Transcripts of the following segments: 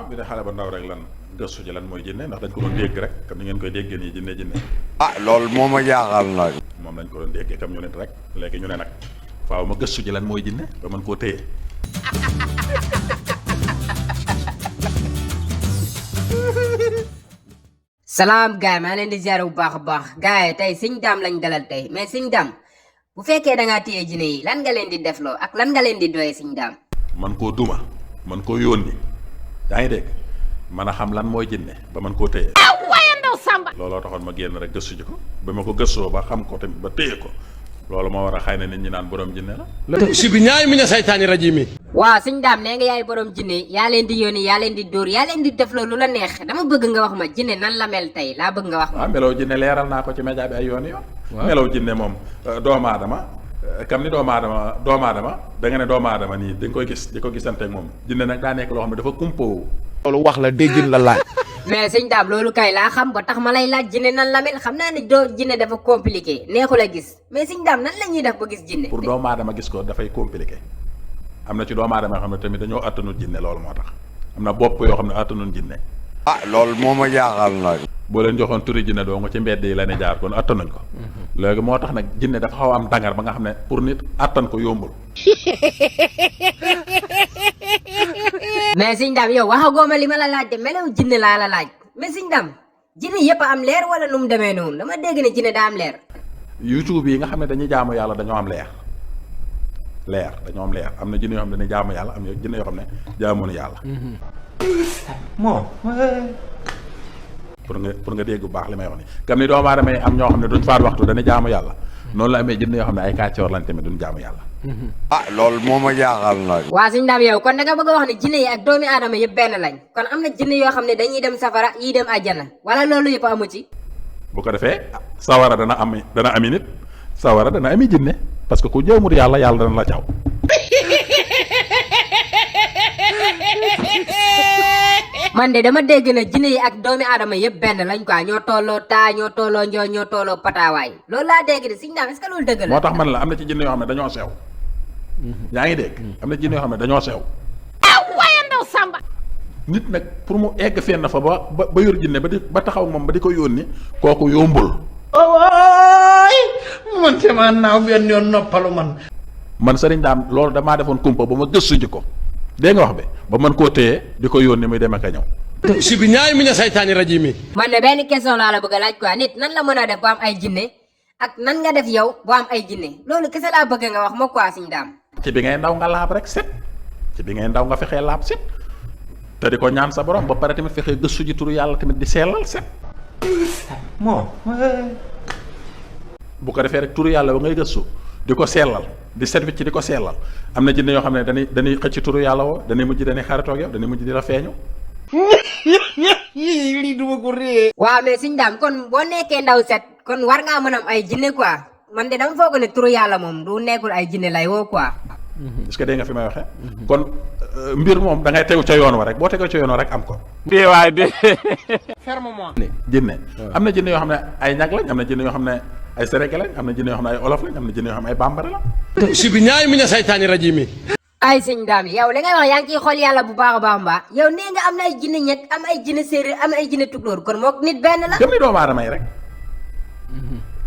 bi de xale ba ndaw rek lan gëstu ji lan mooy jinne ndax dañ ko doon dégg rek comme ni ngeen koy déggee nii jinne loolu moo ma jaaxal nag. moom lañ ko doon déggee comme ñu nit rek léegi ñu ne nag faaw ma gëstu ji lan mooy jinne ba mën koo téye. salaam gaay maa leen di ziar bu baax a baax gaay tey Sëñ Dame lañ dalal tey mais Sëñ Dame bu fekkee da ngaa téye jinne yi lan nga leen di defloo ak lan nga leen di doyee Sëñ Dame. man koo duma man koo yónni yaa ngi dégg man a xam lan mooy jinne ba man koo téye. waaye ndaw Samba. looloo taxoon ma génn rek gëstu ji ko ba ma ko gëstoo ba xam ko tamit ba téye ko loolu moo war a xëy na nit ñi naan borom jinne la. sibi ñaay mi ña saytaani rajimi. waaw Sëñ Dame nee nga yaay borom jinne yaa leen di yónni yaa leen di dóor yaa leen di defloo lu la neex dama bëgg nga wax ma jinne nan la mel tey laa bëgg nga wax ma. waaw melaw jinne leeral naa ko ci média bi ay yoon yoon. melaw jinne moom doomu aadama kam ni doomu aadama da nga ne doomu aadama nii dañ koy gis di ko gisante ak moom jinne nag daa nekk loo xam ne dafa kumpoo. loolu wax la déggin la laaj. mais Sëñ Dame loolu kay laa xam ba tax ma lay laaj jinne nan la mel xam naa ne doo jinne dafa compliqué neexul a gis mais Sëñ Dame nan la ñuy def ba gis jinne. pour doomu aadama gis ko dafay compliqué am na ci doomu aadama yoo xam ne tamit dañoo attanul jinne loolu moo tax am na bopp yoo xam ne attanul jinne. loolu moo ma jaaxal nag. boo leen joxoon turi jinne doo nga ci mbedd yi la ne jaar kon attanuñ ko. léegi moo tax nag jinne dafa xaw a am dangar ba nga xam ne pour nit attan ko yombul. mais Sëñ Dame yow waxagoo ma li ma la laaj de melaw jinne laa la laaj mais Sëñ Dame jinne yëpp am leer wala nu mu demee noonu dama dégg ne jinne daa am leer. YouTube yi nga xam ne dañuy jaamu yàlla dañoo am leer dañoo am leer am na jinne yoo xam ne dañuy jaamu yàlla am na jinne yoo xam ne jaamuñu yàlla. bon. pour nga dégg bu baax li may wax ni comme ni doomu aadama yi am ñoo xam ne duñ faat waxtu dañuy jaamu yàlla noonu la amee jinne yoo xam ne ay kàccoor lañ tamit duñ jaamu yàlla. loolu moo ma jaaxal nag. waa Sëñ Dame yow kon da nga bëgg a wax ne jinne yi ak doomi aadama yëpp benn lañ kon am na jinne yoo xam ne dañuy dem safara yii dem àjjana wala loolu yëpp amu ci. bu ko defee sawara dana ami nit sawara dana ami jinne parce que ku jëmur yàlla dana la caw. man de dama dégg na jinne yi ak doomi aadama yëpp benn lañ quoi ñoo tolloo taa ñoo tolloo njoo ñoo tolloo pataawaay loolu laa dégg de Sëñ Dame est-ce que loolu dëgg la. moo tax man la am na ci jinne yoo xam ne dañoo sew. yaa ngi dégg. am na jinne yoo xam ne dañoo sew. waaye ndaw Samba. nit nag pour mu egg fenn fa ba yor jinne ba taxaw moom ba di ko yónni kooku yombul. man te maa naaw benn yoon noppalu man. man Sëriñ Dame loolu damaa defoon kumpa ba ma gëstu ji ko dégg nga wax bi ba mën koo téye di ko yónni muy dem ak a ñëw. sibi ñaay mi ña saytaani rajimi. man de benn question laa la bëgg a laaj quoi nit nan la mën a def bu am ay jinne ak nan nga def yow bu am ay jinne loolu kese laa bëgg nga wax ma quoi Sëñ Dame. ci bi ngay ndaw nga laab rek set ci bi ngay ndaw nga fexee laab set te di ko ñaan sa borom ba pare tamit fexee gëstu ji turu yàlla tamit di sellal set. bu ko defee rek turu yàlla ba ngay gëstu di ko sellal di set ci di ko sellal am na jinne yoo xam ne dañuy xëcc turu yàlla woo dañuy mujj dañuy xaritoo ak yow dañuy mujj di la feeñu. lii duma ko réer. waaw mais Sëñ Dame kon boo nekkee ndaw set kon war ngaa mën a am ay jinne quoi man de dama foog ne turu yàlla moom du nekkul ay jinne lay woo quoi. est-ce que dégg nga fi may waxee. kon mbir moom da ngay tegu ca yoon wa rek boo tegoo ca yoon wa rek am ko. dee waay de. ferme-moi. jinne am na jinne yoo xam ne ay ñag lañ am na jinne yoo xam ne ay serege lañ am na jinne yoo xam ne ay olof lañ am na jinne yoo xam ne ay bambara la. sibi ñaay mi ña saytaani rajimi. ay Sëñ Dame yow li ngay wax yaa ngi ciy xool yàlla bu baax a baax mbaa yow nee nga am na ay jinne ñett am ay jinne séeréer am ay jinne tukulóor kon mook nit benn la. kem ni doomu aadama yi rek.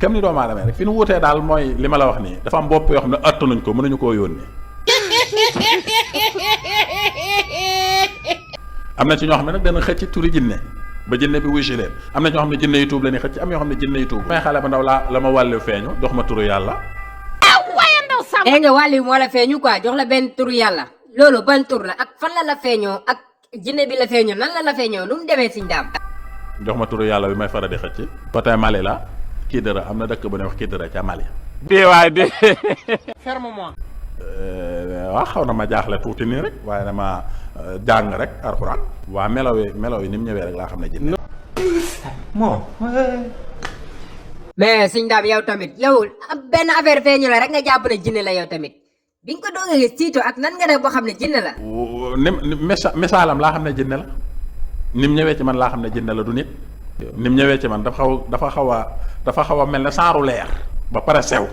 kem ni doomu aadama yi rek fi nu wutee daal mooy li ma la wax nii dafa am bopp yoo xam ne attanuñ ko mënuñu koo yónnee. am na ci ñoo xam ne nag dana xëcc turi jinne ba jinne bi wuy si leen am na ñoo xam ne jinne yu tuub la ñuy xëcc am yoo xam ne jinne yu tuub. may xale ba ndaw la ma wàllu feeñu jox ma turu yàlla. nee nga wàll moo la feeñu quoi jox la benn turu yàlla loolu ban tur la ak fan la feeñoo ak jinne bi la feeñoo nan la feeñoo nu mu demee Sëñ Dame. jox ma turu yàlla bi may fara di xëcc. côté Mali la Kidira am na dëkk bu ne wax Kidira ca Mali. dee waay de. ferme-moi. waaw xaw na ma jaaxle tuuti nii rek waaye dama jàng rek alxuraan. waa melaw yi ni mu ñëwee rek laa xam ne jinne. mais Sëñ Dame yow tamit yow benn affaire feeñu la rek nga jàpp ne jinne la yow tamit bi nga ko doog a gis tiito ak nan nga def boo xam ne jinne la. misaalam laa xam ne jinne la ni mu ñëwee ci man laa xam ne jinne la du nit. ni mu ñëwee ci man dafa xaw a mel ne saaru leer ba pare sew.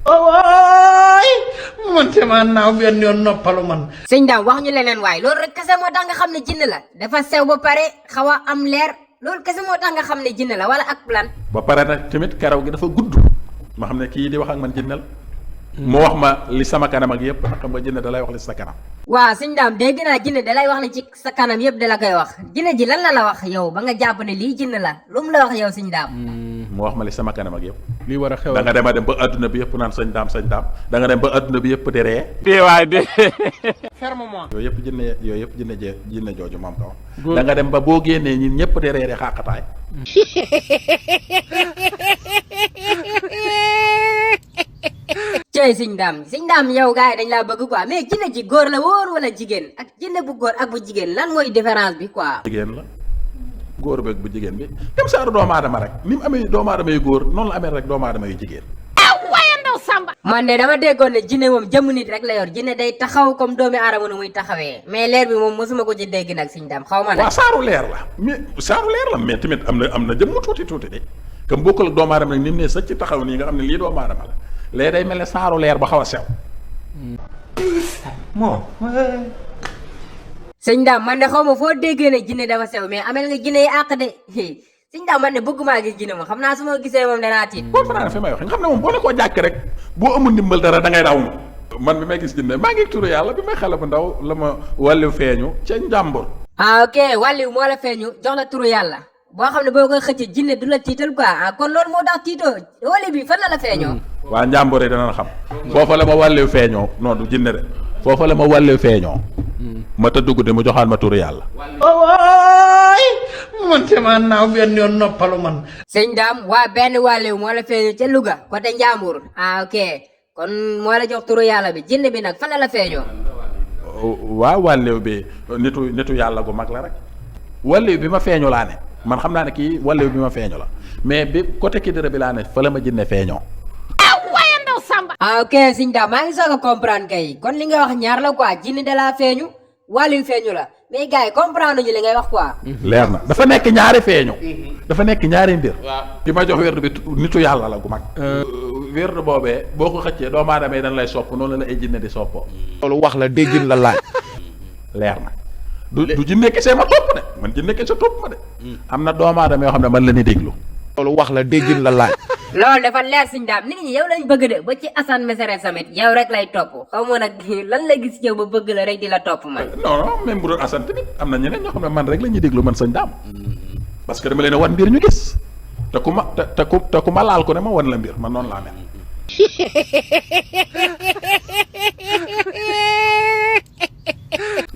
waay man te maa naaw benn yoon noppalu man. sëñ Dame wax ñu leneen waay loolu rek kese moo tax nga xam ne jinne la dafa sew ba pare xaw a am leer loolu kese moo tax nga xam ne jinne la wala ak plan. ba pare nag tamit karaw gi dafa gudd ma xam ne kii di wax ak man jinne la mu wax ma li sama kanam ak yëpp xam nga jinne da lay wax li sa kanam. waaw sëñ Dame dégg naa jinne da lay wax ne ci sa kanam yëpp da la koy wax jinne ji lan la wax yow ba nga jàpp ne lii jinne la lu mu la wax yow sëñ Dame. mu wax ma li sama kanam ak yëpp. lii war a xew da nga dem a dem ba adduna bi yëpp naan sëñ Dame da nga dem ba adduna bi yëpp di ree. dee waay de. ferme-moi. yooyu yëpp jinne jooju moom kaw. da nga dem ba boo génnee ñun ñëpp di ree xàqataay. cey sëñ Dame yow gars yi dañ laa bëgg quoi mais jinne ji góor la wóor wala jigéen ak jinne bu góor ak bu jigéen lan mooy différence bi quoi. jigéen la góor beeg bu jigéen bi comme ça doomu aadama rek ni mu amee doomu aadama yu góor noonu la amee rek doomu aadama yu jigéen. waaye ndaw Samba. man de dama déggoon ne jinne moom jëmm nit rek la yor jinne day taxaw comme doomi aadama nu muy taxawee mais leer bi moom mosuma ko ci dégg nag sëñ Dame xaw ma nag. waaw saaru leer la mais tamit am na jëmm tuuti de comme bokkul ak doomu aadama nag ni mu ne sëcc ci taxaw nii nga xam ne lii doomu aadama la léegi day mel ne saaru leer ba xaw a sew. sëñ Dame man de xaw ma foo déggee ne jinne dafa sew mais amel nga jinne yi àq de sëñ Dame man de bëgguma gis jinne moom xam naa su ma gisee moom danaa tiit. boo fanaan fi may wax nga xam ne moom boo ne koo jàkk rek boo amul ndimbal dara da ngay daw man bi may gis jinne maa ngi turu yàlla bi may xale bu ndaw la ma wàllu feeñu ca njàmbur. ah ok wàllu moo la feeñu jox la turu yàlla boo xam ne boo koy xëcc jinne du la tiital quoi ah kon loolu moo tax tiitoo wàllu bi fan la feeñoo. waa njàmbur yi dana xam foofa la ma wàllu feeñoo non du jinne de foofa la ma wàllu feeñoo ma tëdd guddi mu joxaan ma turu yàlla. waay man te maa naaw benn yoon noppalu man. sëñ Dame waa benn wàllu moo la feeñu ca Louga côté Njàmbur ah ok kon moo la jox turu yàlla bi jinne bi nag fan la feeñoo. waaw wàllu bi nitu yàlla gu mag la rek wàllu bi ma feeñu laa ne man xam naa ne kii wàllu bi ma feeñu la mais bi côté Kidira bi laa ne fa la ma jinne feeñoo. waaye ndaw Samba. ah ok sëñ Dame maa ngi soog a comprendre kay kon li nga wax ñaar la quoi jinne da laa feeñu wàllu feeñu la mais gars yi comprendre ñu li ngay wax quoi. leer na dafa nekk ñaari feeñu. dafa nekk ñaari mbir. ki ma jox wérdu bi nitu yàlla la gu mag. wérdu boobee boo ko xëccee doomu aadama yi dañ lay sopp noonu la ay jinne di soppoo. loolu wax la déggin la laaj. leer na du jinne kese ma topp de man jinne kese topp ma de. am na doomu aadama yoo xam ne man la ñuy déglu. loolu wax la déggin la laaj. loolu dafa leer sëñ Dame nit ñi yow lañ bëgg de ba ci Assane Mesere Samet yow rek lay topp xaw ma nag lan la gis yow ba bëgg la rek di la topp man. non même bu doon Assane tamit am na ñeneen ñoo xam ne man rek la ñuy déglu man sëñ Dame parce que dama leen a wan mbir ñu gis te ku ma laal ko ne ma wan la mbir man noonu laa mel.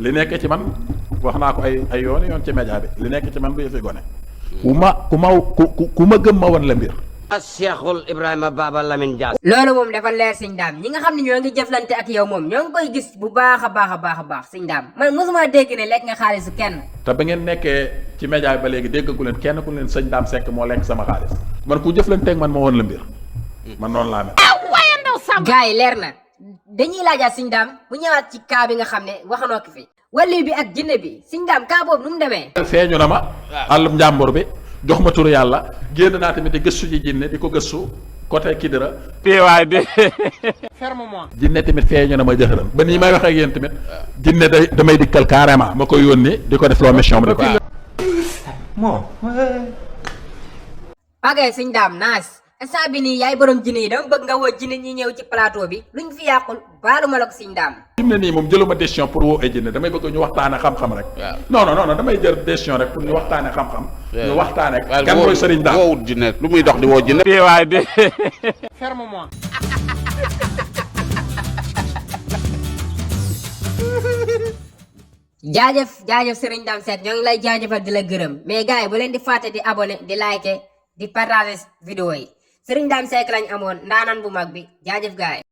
li nekk ci man wax naa ko ay yoon ci média bi li nekk ci man du yëfi gone. ku ma gëm ma wan la mbir. Cheikhul Ibrahima Baba Lamine Dias. loolu moom dafa leer sëñ Dame ñi nga xam ne ñoo ngi jëflante ak yow moom ñoo ngi koy gis bu baax a baax sëñ Dame man mosuma dégg ne lekk nga xaalisu kenn. te ba ngeen nekkee ci média bi ba léegi déggagu leen kenn ku leen sëñ Dame Seck moo lekk sama xaalis man ku jëflanteeg man ma wan la mbir man noonu laa mel. waaye ndaw Samba. gars yi leer na dañuy laajaat sëñ Dame bu ñëwaat ci cas bi nga xam ne waxanoo ko fi wàllu bi ak jinne bi sëñ Dame cas boobu nu mu demee. feeñu na ma àllum njàmbur bi jox ma turu yàlla génn naa tamit di gëstu ji jinne di ko gëstu côté Kidira. dee waay de. ferme-moi. jinne tamit feeñu na ma jëxëran ba nii may wax ak yéen tamit jinne damay dikkal carrément ma koy yónni di ko def loo mission bi di ko. ok sëñ Dame naas instant bi nii yaay borom jinne yi dama bëgg nga woo jinne ñi ñëw ci plateau bi luñ fi yàqul baalu ma la ko sëñ Dame. fi mu ne nii moom jëluma décision pour woo ay jinne damay bëgg ñu waxtaane xam-xam rek. non damay jël décision rek pour ñu waxtaane xam-xam. ñu waxtaane kan mooy Serigne Dame woowut jinne lu muy dox di woo jinne. dee waay de. ferme-moi. jaajëf Serigne Dame Seck ñoo ngi lay jaajëfal di la gërëm mais gars yi bu leen di fàtte di abonné di liker di partager vidéo yi Serigne Dame Seck lañ amoon ndaanaan bu mag bi jaajëf gars yi